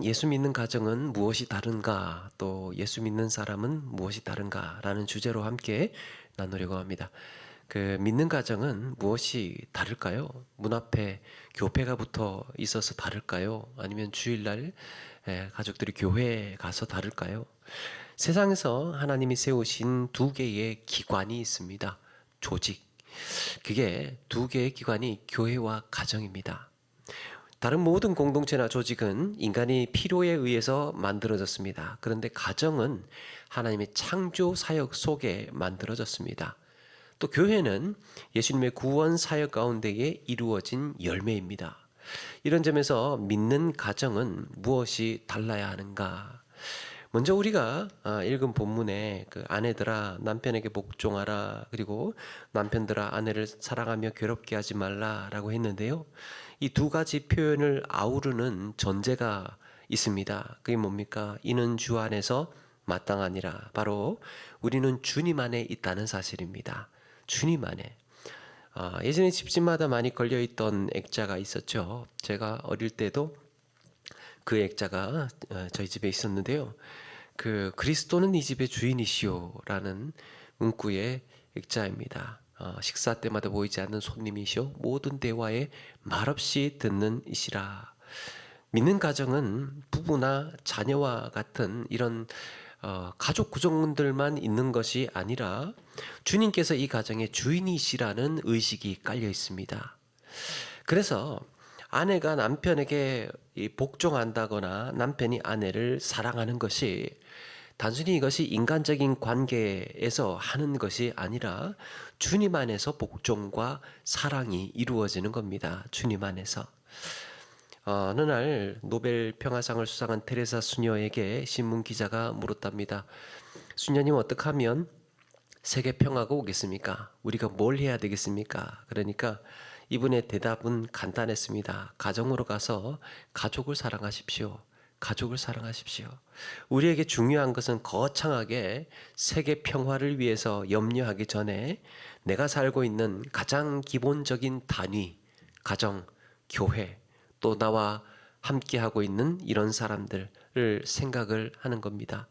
오늘은 예수 믿는 가정은 무엇이 다른가, 또 예수 믿는 사람은 무엇이 다른가라는 주제로 함께 나누려고 합니다. 믿는 가정은 무엇이 다를까요? 문 앞에 교회가 붙어 있어서 다를까요? 아니면 주일날 가족들이 교회에 가서 다를까요? 세상에서 하나님이 세우신 두 개의 기관이 있습니다. 조직. 그게 두 개의 기관이 교회와 가정입니다. 다른 모든 공동체나 조직은 인간이 필요에 의해서 만들어졌습니다. 그런데 가정은 하나님의 창조 사역 속에 만들어졌습니다. 또 교회는 예수님의 구원 사역 가운데에 이루어진 열매입니다. 이런 점에서 믿는 가정은 무엇이 달라야 하는가? 먼저 우리가 읽은 본문에 아내들아 남편에게 복종하라, 그리고 남편들아 아내를 사랑하며 괴롭게 하지 말라라고 했는데요. 이 두 가지 표현을 아우르는 전제가 있습니다. 그게 뭡니까? 이는 주 안에서 마땅하니라. 바로 우리는 주님 안에 있다는 사실입니다. 주님 안에. 예전에 집집마다 많이 걸려있던 액자가 있었죠. 제가 어릴 때도 그 액자가 저희 집에 있었는데요. 그리스도는 이 집의 주인이시오라는 문구의 액자입니다. 식사 때마다 보이지 않는 손님이시오, 모든 대화에 말없이 듣는 이시라. 믿는 가정은 부부나 자녀와 같은 이런 가족 구성원들만 있는 것이 아니라 주님께서 이 가정의 주인이시라는 의식이 깔려 있습니다. 그래서 아내가 남편에게 복종한다거나 남편이 아내를 사랑하는 것이 단순히 이것이 인간적인 관계에서 하는 것이 아니라 주님 안에서 복종과 사랑이 이루어지는 겁니다. 주님 안에서. 어느 날 노벨 평화상을 수상한 테레사 수녀에게 신문 기자가 물었답니다. 수녀님, 어떻게 하면 세계 평화가 오겠습니까? 우리가 뭘 해야 되겠습니까? 그러니까 이분의 대답은 간단했습니다. 가정으로 가서 가족을 사랑하십시오. 가족을 사랑하십시오. 우리에게 중요한 것은 거창하게 세계 평화를 위해서 염려하기 전에 내가 살고 있는 가장 기본적인 단위, 가정, 교회, 또 나와 함께하고 있는 이런 사람들을 생각을 하는 겁니다.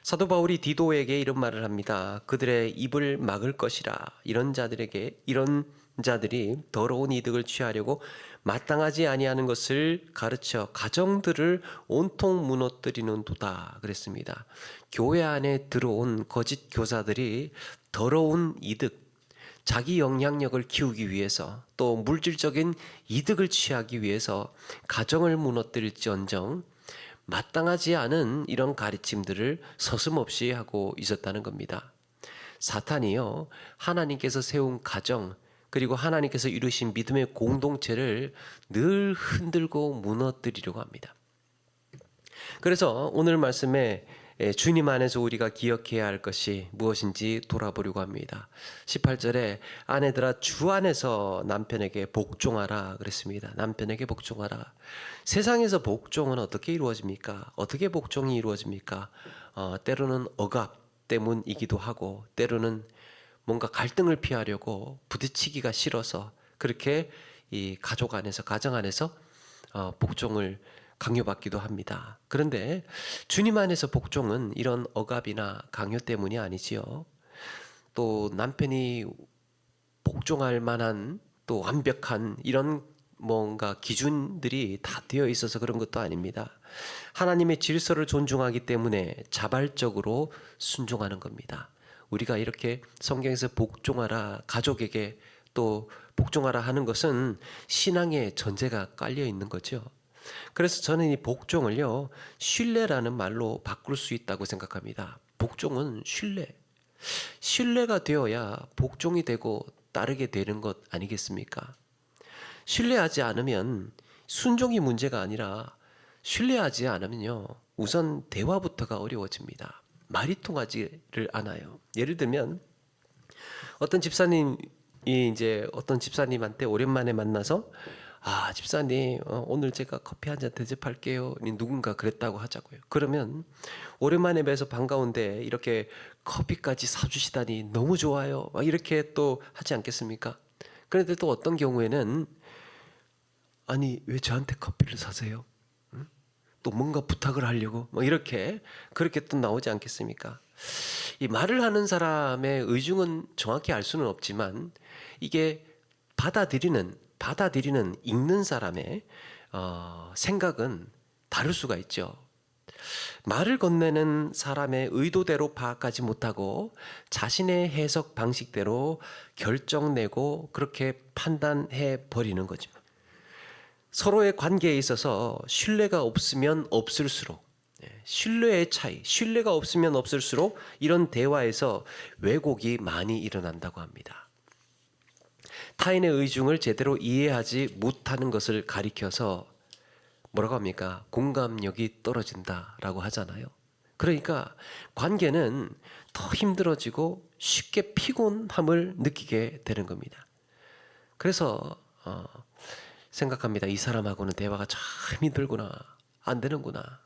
사도 바울이 디도에게 이런 말을 합니다. 그들의 입을 막을 것이라. 이런 자들이 더러운 이득을 취하려고 마땅하지 아니하는 것을 가르쳐 가정들을 온통 무너뜨리는도다 그랬습니다. 교회 안에 들어온 거짓 교사들이 더러운 이득, 자기 영향력을 키우기 위해서, 또 물질적인 이득을 취하기 위해서 가정을 무너뜨릴지언정 마땅하지 않은 이런 가르침들을 서슴없이 하고 있었다는 겁니다. 사탄이요, 하나님께서 세운 가정, 그리고 하나님께서 이루신 믿음의 공동체를 늘 흔들고 무너뜨리려고 합니다. 그래서 오늘 말씀에 주님 안에서 우리가 기억해야 할 것이 무엇인지 돌아보려고 합니다. 18절에 아내들아 주 안에서 남편에게 복종하라 그랬습니다. 남편에게 복종하라. 세상에서 복종은 어떻게 이루어집니까? 어떻게 복종이 이루어집니까? 때로는 억압 때문이기도 하고, 때로는 뭔가 갈등을 피하려고 부딪히기가 싫어서 그렇게 이 가족 안에서, 가정 안에서 복종을 강요받기도 합니다. 그런데 주님 안에서 복종은 이런 억압이나 강요 때문이 아니지요. 또 남편이 복종할 만한 또 완벽한 이런 뭔가 기준들이 다 되어 있어서 그런 것도 아닙니다. 하나님의 질서를 존중하기 때문에 자발적으로 순종하는 겁니다. 우리가 이렇게 성경에서 복종하라, 가족에게 또 복종하라 하는 것은 신앙의 전제가 깔려 있는 거죠. 그래서 저는 이 복종을요, 신뢰라는 말로 바꿀 수 있다고 생각합니다. 복종은 신뢰. 신뢰가 되어야 복종이 되고 따르게 되는 것 아니겠습니까? 신뢰하지 않으면 순종이 문제가 아니라, 신뢰하지 않으면요, 우선 대화부터가 어려워집니다. 말이 통하지를 않아요. 예를 들면 어떤 집사님이 이제 어떤 집사님한테 오랜만에 만나서 집사님, 오늘 제가 커피 한 잔 대접할게요. 누군가 그랬다고 하자고요. 그러면 오랜만에 뵈서 반가운데 이렇게 커피까지 사주시다니 너무 좋아요. 이렇게 또 하지 않겠습니까? 그런데 또 어떤 경우에는 아니 왜 저한테 커피를 사세요? 또 뭔가 부탁을 하려고 뭐 이렇게 그렇게 또 나오지 않겠습니까? 이 말을 하는 사람의 의중은 정확히 알 수는 없지만 이게 받아들이는 읽는 사람의 생각은 다를 수가 있죠. 말을 건네는 사람의 의도대로 파악하지 못하고 자신의 해석 방식대로 결정 내고 그렇게 판단해 버리는 거죠. 서로의 관계에 있어서 신뢰가 없으면 없을수록 신뢰의 차이, 신뢰가 없으면 없을수록 이런 대화에서 왜곡이 많이 일어난다고 합니다. 타인의 의중을 제대로 이해하지 못하는 것을 가리켜서 뭐라고 합니까? 공감력이 떨어진다라고 하잖아요. 그러니까 관계는 더 힘들어지고 쉽게 피곤함을 느끼게 되는 겁니다. 그래서 생각합니다. 이 사람하고는 대화가 참 힘들구나. 안 되는구나.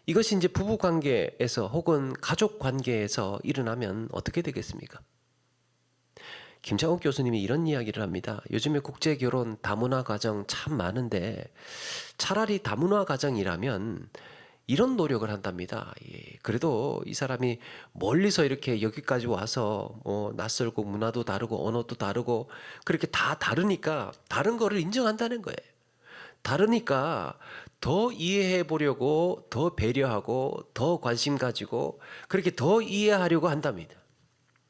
이것이 이제 부부 관계에서 혹은 가족 관계에서 일어나면 어떻게 되겠습니까? 김창욱 교수님이 이런 이야기를 합니다. 요즘에 국제 결혼 다문화 가정 참 많은데 차라리 다문화 가정이라면 이런 노력을 한답니다. 그래도 이 사람이 멀리서 이렇게 여기까지 와서 낯설고 문화도 다르고 언어도 다르고 그렇게 다 다르니까 다른 거를 인정한다는 거예요. 다르니까 더 이해해 보려고 더 배려하고 더 관심 가지고 그렇게 더 이해하려고 한답니다.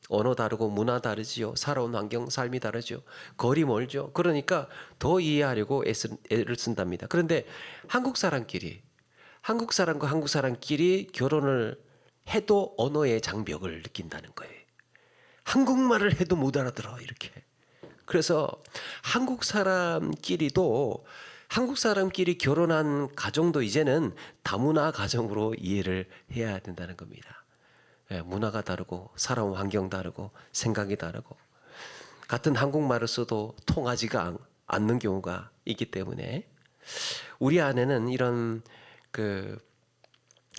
언어 다르고 문화 다르지요. 살아온 환경, 삶이 다르죠. 거리 멀죠. 그러니까 더 이해하려고 애를 쓴답니다. 그런데 한국 사람과 한국 사람끼리 결혼을 해도 언어의 장벽을 느낀다는 거예요. 한국말을 해도 못 알아들어 이렇게. 그래서 한국 사람끼리 결혼한 가정도 이제는 다문화 가정으로 이해를 해야 된다는 겁니다. 문화가 다르고 살아온 환경 다르고 생각이 다르고 같은 한국말을 써도 통하지가 않는 경우가 있기 때문에 우리 안에는 이런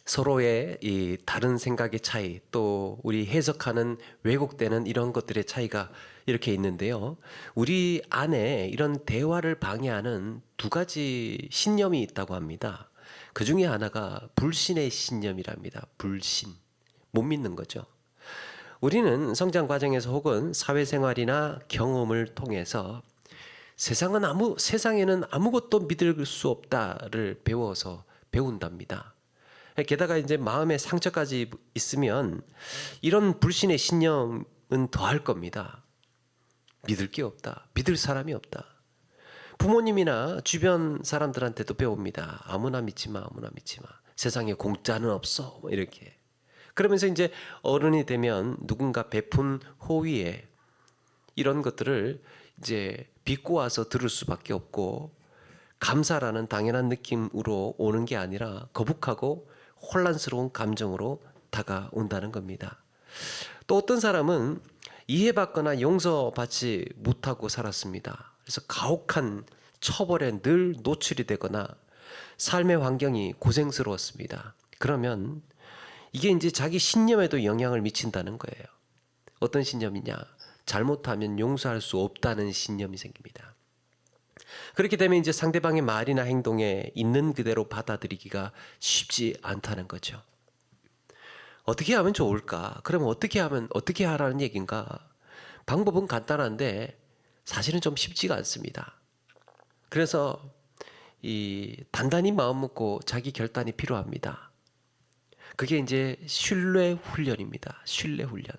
서로의 이 다른 생각의 차이 또 우리 해석하는 왜곡되는 이런 것들의 차이가 이렇게 있는데요. 우리 안에 이런 대화를 방해하는 두 가지 신념이 있다고 합니다. 그 중에 하나가 불신의 신념이랍니다. 불신. 못 믿는 거죠. 우리는 성장 과정에서 혹은 사회생활이나 경험을 통해서 세상에는 아무것도 믿을 수 없다를 배운답니다. 게다가 이제 마음의 상처까지 있으면 이런 불신의 신념은 더할 겁니다. 믿을 게 없다. 믿을 사람이 없다. 부모님이나 주변 사람들한테도 배웁니다. 아무나 믿지 마. 세상에 공짜는 없어. 이렇게. 그러면서 이제 어른이 되면 누군가 베푼 호의에 이런 것들을 이제 비꼬아서 들을 수밖에 없고 감사라는 당연한 느낌으로 오는 게 아니라 거북하고 혼란스러운 감정으로 다가온다는 겁니다. 또 어떤 사람은 이해받거나 용서받지 못하고 살았습니다. 그래서 가혹한 처벌에 늘 노출이 되거나 삶의 환경이 고생스러웠습니다. 그러면 이게 이제 자기 신념에도 영향을 미친다는 거예요. 어떤 신념이냐? 잘못하면 용서할 수 없다는 신념이 생깁니다. 그렇게 되면 이제 상대방의 말이나 행동에 있는 그대로 받아들이기가 쉽지 않다는 거죠. 어떻게 하면 좋을까? 그러면 어떻게 하라는 얘기인가? 방법은 간단한데 사실은 좀 쉽지가 않습니다. 그래서 단단히 마음 먹고 자기 결단이 필요합니다. 그게 이제 신뢰 훈련입니다. 신뢰 훈련.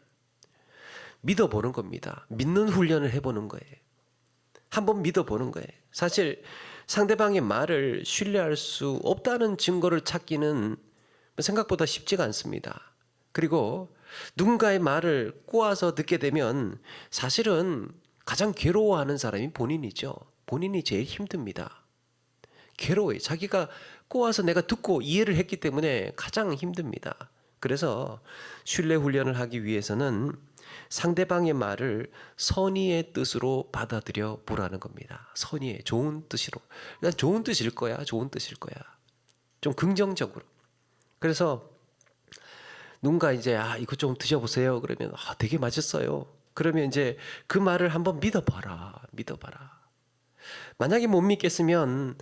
믿어보는 겁니다. 믿는 훈련을 해보는 거예요. 한번 믿어보는 거예요. 사실 상대방의 말을 신뢰할 수 없다는 증거를 찾기는 생각보다 쉽지가 않습니다. 그리고 누군가의 말을 꼬아서 듣게 되면 사실은 가장 괴로워하는 사람이 본인이죠. 본인이 제일 힘듭니다. 괴로워요. 자기가 꼬아서 내가 듣고 이해를 했기 때문에 가장 힘듭니다. 그래서 신뢰 훈련을 하기 위해서는 상대방의 말을 선의의 뜻으로 받아들여 보라는 겁니다. 선의의 좋은 뜻으로. 좋은 뜻일 거야. 좀 긍정적으로. 그래서 누군가 이제 이거 좀 드셔보세요. 그러면 되게 맛있어요. 그러면 이제 그 말을 한번 믿어봐라. 만약에 못 믿겠으면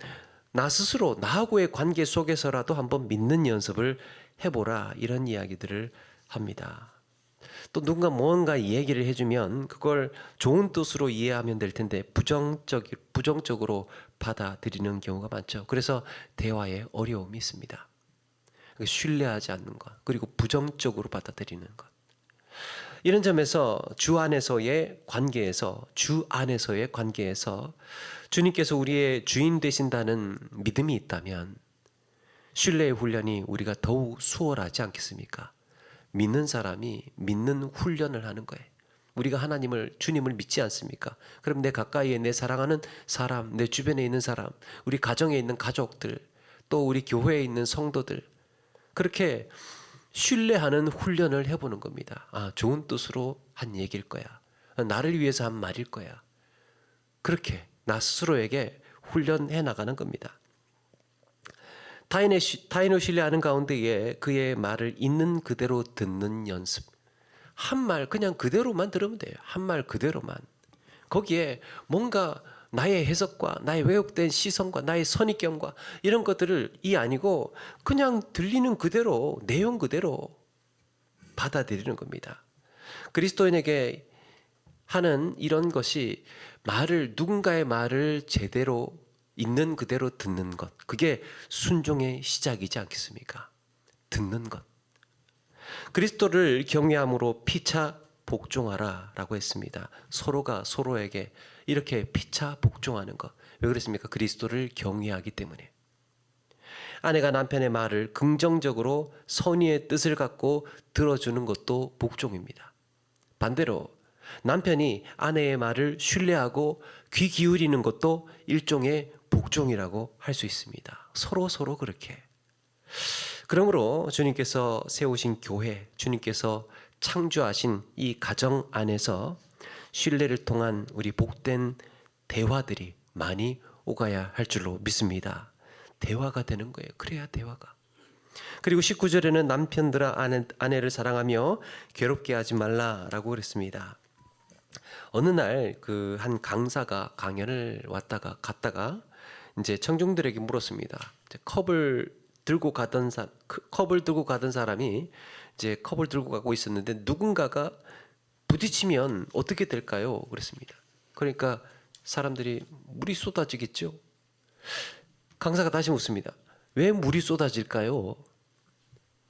나 스스로 나하고의 관계 속에서라도 한번 믿는 연습을 해보라, 이런 이야기들을 합니다. 또 누군가 뭔가 얘기를 해주면 그걸 좋은 뜻으로 이해하면 될 텐데 부정적으로 받아들이는 경우가 많죠. 그래서 대화에 어려움이 있습니다. 신뢰하지 않는 것, 그리고 부정적으로 받아들이는 것. 이런 점에서 주 안에서의 관계에서 주님께서 우리의 주인 되신다는 믿음이 있다면 신뢰의 훈련이 우리가 더욱 수월하지 않겠습니까? 믿는 사람이 믿는 훈련을 하는 거예요. 우리가 주님을 믿지 않습니까? 그럼 내 가까이에 내 사랑하는 사람, 내 주변에 있는 사람, 우리 가정에 있는 가족들, 또 우리 교회에 있는 성도들, 그렇게 신뢰하는 훈련을 해보는 겁니다. 좋은 뜻으로 한 얘기일 거야. 나를 위해서 한 말일 거야. 그렇게 나 스스로에게 훈련해 나가는 겁니다. 타인을 신뢰하는 가운데에 그의 말을 있는 그대로 듣는 연습. 한 말 그냥 그대로만 들으면 돼요. 한 말 그대로만. 거기에 뭔가 나의 해석과 나의 왜곡된 시선과 나의 선입견과 이런 것들을 아니고 그냥 들리는 그대로, 내용 그대로 받아들이는 겁니다. 그리스도인에게 하는 이런 것이 누군가의 말을 제대로 있는 그대로 듣는 것, 그게 순종의 시작이지 않겠습니까? 듣는 것. 그리스도를 경외함으로 피차 복종하라 라고 했습니다. 서로가 서로에게 이렇게 피차 복종하는 것. 왜 그랬습니까? 그리스도를 경외하기 때문에. 아내가 남편의 말을 긍정적으로 선의의 뜻을 갖고 들어주는 것도 복종입니다. 반대로 남편이 아내의 말을 신뢰하고 귀 기울이는 것도 일종의 복종이라고 할 수 있습니다. 서로 그렇게. 그러므로 주님께서 세우신 교회, 주님께서 창조하신 이 가정 안에서 신뢰를 통한 우리 복된 대화들이 많이 오가야 할 줄로 믿습니다. 대화가 되는 거예요. 그래야 대화가. 그리고 19절에는 남편들아 아내를 사랑하며 괴롭게 하지 말라라고 그랬습니다. 어느 날 한 강사가 강연을 갔다가 이제 청중들에게 물었습니다. 컵을 들고 가던 사람이 이제 컵을 들고 가고 있었는데 누군가가 부딪히면 어떻게 될까요? 그랬습니다. 그러니까 사람들이 물이 쏟아지겠죠. 강사가 다시 묻습니다. 왜 물이 쏟아질까요?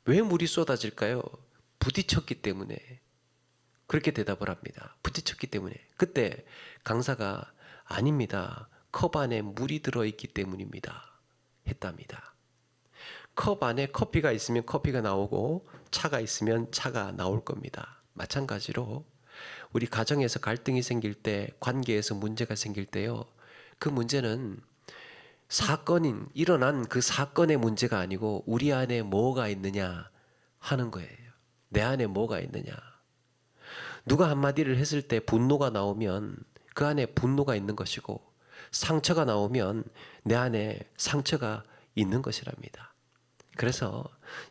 왜 물이 쏟아질까요? 부딪혔기 때문에. 그렇게 대답을 합니다. 부딪혔기 때문에. 그때 강사가 아닙니다. 컵 안에 물이 들어있기 때문입니다. 했답니다. 컵 안에 커피가 있으면 커피가 나오고 차가 있으면 차가 나올 겁니다. 마찬가지로 우리 가정에서 갈등이 생길 때, 관계에서 문제가 생길 때요, 그 문제는 일어난 그 사건의 문제가 아니고 우리 안에 뭐가 있느냐 하는 거예요. 내 안에 뭐가 있느냐. 누가 한마디를 했을 때 분노가 나오면 그 안에 분노가 있는 것이고, 상처가 나오면 내 안에 상처가 있는 것이랍니다. 그래서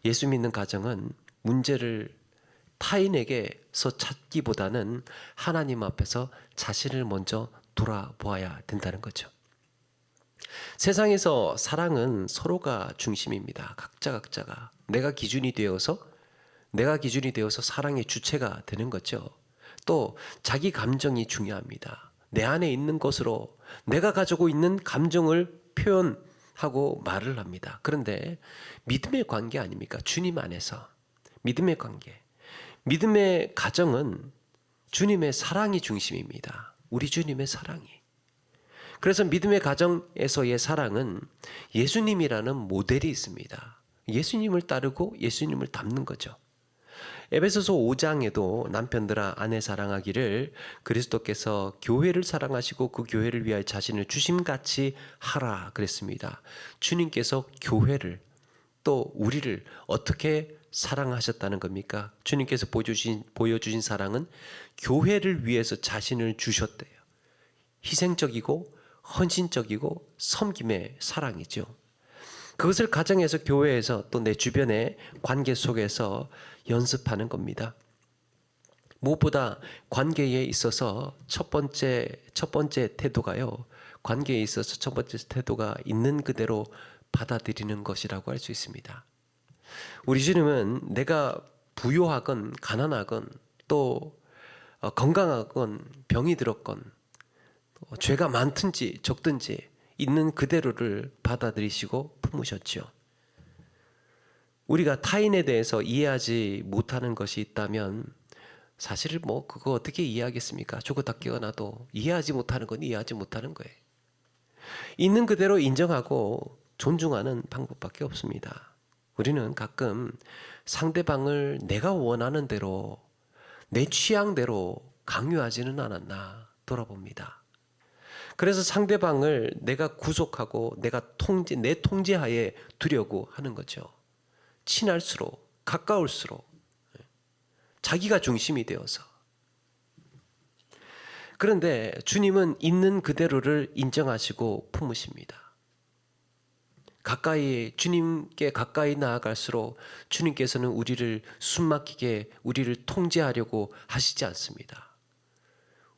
예수 믿는 가정은 문제를 타인에게서 찾기보다는 하나님 앞에서 자신을 먼저 돌아보아야 된다는 거죠. 세상에서 사랑은 서로가 중심입니다. 각자가 내가 기준이 되어서 사랑의 주체가 되는 거죠. 또 자기 감정이 중요합니다. 내 안에 있는 것으로 내가 가지고 있는 감정을 표현하고 말을 합니다. 그런데 믿음의 관계 아닙니까? 주님 안에서 믿음의 관계, 믿음의 가정은 주님의 사랑이 중심입니다. 우리 주님의 사랑이. 그래서 믿음의 가정에서의 사랑은 예수님이라는 모델이 있습니다. 예수님을 따르고 예수님을 닮는 거죠. 에베소서 5장에도 남편들아 아내 사랑하기를 그리스도께서 교회를 사랑하시고 그 교회를 위하여 자신을 주심같이 하라 그랬습니다. 주님께서 교회를, 또 우리를 어떻게 사랑하셨다는 겁니까? 주님께서 보여주신 사랑은 교회를 위해서 자신을 주셨대요. 희생적이고 헌신적이고 섬김의 사랑이죠. 그것을 가정에서, 교회에서, 또 내 주변의 관계 속에서 연습하는 겁니다. 무엇보다 관계에 있어서 첫 번째 태도가요, 관계에 있어서 첫 번째 태도가 있는 그대로 받아들이는 것이라고 할 수 있습니다. 우리 주님은 내가 부유하건 가난하건 또 건강하건 병이 들었건 죄가 많든지 적든지 있는 그대로를 받아들이시고 품으셨죠. 우리가 타인에 대해서 이해하지 못하는 것이 있다면 사실 그거 어떻게 이해하겠습니까? 저거 다 깨어나도 이해하지 못하는 건 이해하지 못하는 거예요. 있는 그대로 인정하고 존중하는 방법밖에 없습니다. 우리는 가끔 상대방을 내가 원하는 대로 내 취향대로 강요하지는 않았나 돌아봅니다. 그래서 상대방을 내가 구속하고 내 통제하에 두려고 하는 거죠. 친할수록 가까울수록 자기가 중심이 되어서. 그런데 주님은 있는 그대로를 인정하시고 품으십니다. 주님께 가까이 나아갈수록 주님께서는 우리를 숨막히게 우리를 통제하려고 하시지 않습니다.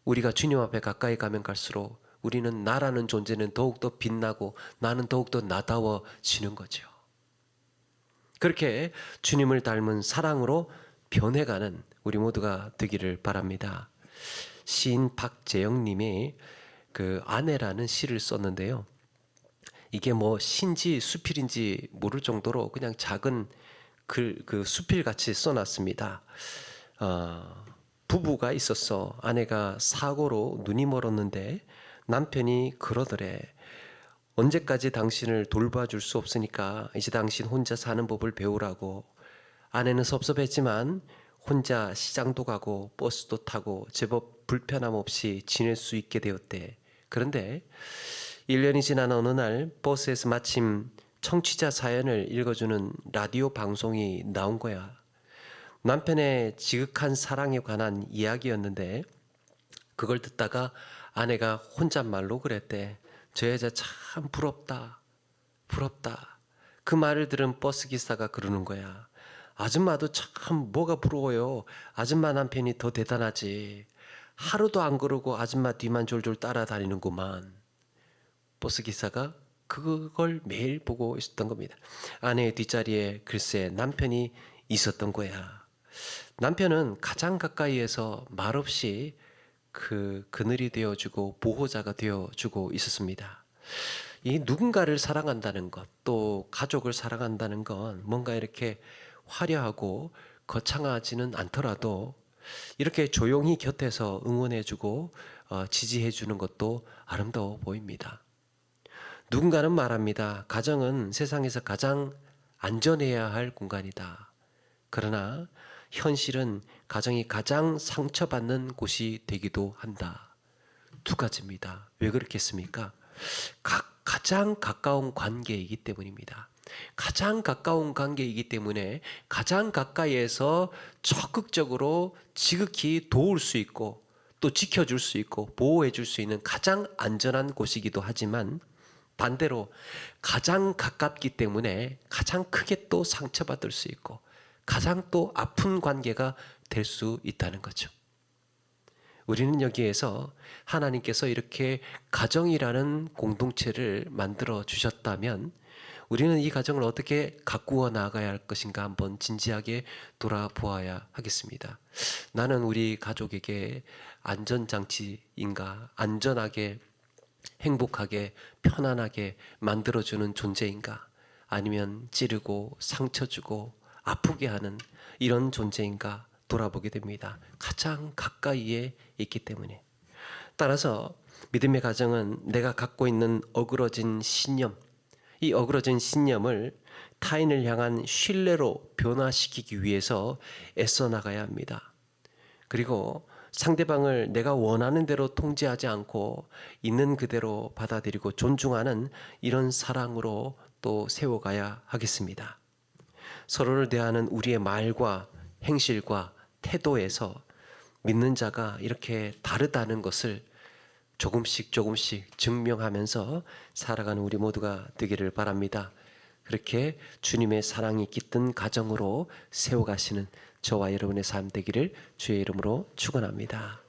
우리가 주님 앞에 가까이 가면 갈수록 우리는 나라는 존재는 더욱더 빛나고 나는 더욱더 나다워지는 거죠. 그렇게 주님을 닮은 사랑으로 변해가는 우리 모두가 되기를 바랍니다. 시인 박재영님이 그 아내라는 시를 썼는데요. 이게 신지 수필인지 모를 정도로 그냥 작은 그 수필같이 써놨습니다. 부부가 있었어. 아내가 사고로 눈이 멀었는데 남편이 그러더래. 언제까지 당신을 돌봐줄 수 없으니까 이제 당신 혼자 사는 법을 배우라고. 아내는 섭섭했지만 혼자 시장도 가고 버스도 타고 제법 불편함 없이 지낼 수 있게 되었대. 그런데 1년이 지난 어느 날 버스에서 마침 청취자 사연을 읽어주는 라디오 방송이 나온 거야. 남편의 지극한 사랑에 관한 이야기였는데 그걸 듣다가 아내가 혼잣말로 그랬대. 저 여자 참 부럽다. 부럽다. 그 말을 들은 버스기사가 그러는 거야. 아줌마도 참 뭐가 부러워요. 아줌마 남편이 더 대단하지. 하루도 안 그러고 아줌마 뒤만 졸졸 따라다니는구만. 버스기사가 그걸 매일 보고 있었던 겁니다. 아내의 뒷자리에 글쎄 남편이 있었던 거야. 남편은 가장 가까이에서 말없이 그늘이 되어주고 보호자가 되어주고 있었습니다. 이 누군가를 사랑한다는 것, 또 가족을 사랑한다는 건 뭔가 이렇게 화려하고 거창하지는 않더라도 이렇게 조용히 곁에서 응원해주고 지지해주는 것도 아름다워 보입니다. 누군가는 말합니다. 가정은 세상에서 가장 안전해야 할 공간이다. 그러나 현실은 가정이 가장 상처받는 곳이 되기도 한다. 두 가지입니다. 왜 그렇겠습니까? 가장 가까운 관계이기 때문입니다. 가장 가까운 관계이기 때문에 가장 가까이에서 적극적으로 지극히 도울 수 있고 또 지켜줄 수 있고 보호해 줄 수 있는 가장 안전한 곳이기도 하지만 반대로 가장 가깝기 때문에 가장 크게 또 상처받을 수 있고 가장 또 아픈 관계가 될 수 있다는 거죠. 우리는 여기에서 하나님께서 이렇게 가정이라는 공동체를 만들어 주셨다면 우리는 이 가정을 어떻게 가꾸어 나가야 할 것인가 한번 진지하게 돌아보아야 하겠습니다. 나는 우리 가족에게 안전장치인가? 안전하게 행복하게 편안하게 만들어주는 존재인가? 아니면 찌르고 상처 주고 아프게 하는 이런 존재인가 돌아보게 됩니다. 가장 가까이에 있기 때문에. 따라서 믿음의 가정은 내가 갖고 있는 어그러진 신념, 이 어그러진 신념을 타인을 향한 신뢰로 변화시키기 위해서 애써 나가야 합니다. 그리고 상대방을 내가 원하는 대로 통제하지 않고 있는 그대로 받아들이고 존중하는 이런 사랑으로 또 세워가야 하겠습니다. 서로를 대하는 우리의 말과 행실과 태도에서 믿는 자가 이렇게 다르다는 것을 조금씩 증명하면서 살아가는 우리 모두가 되기를 바랍니다. 그렇게 주님의 사랑이 깃든 가정으로 세워가시는 저와 여러분의 삶 되기를 주의 이름으로 축원합니다.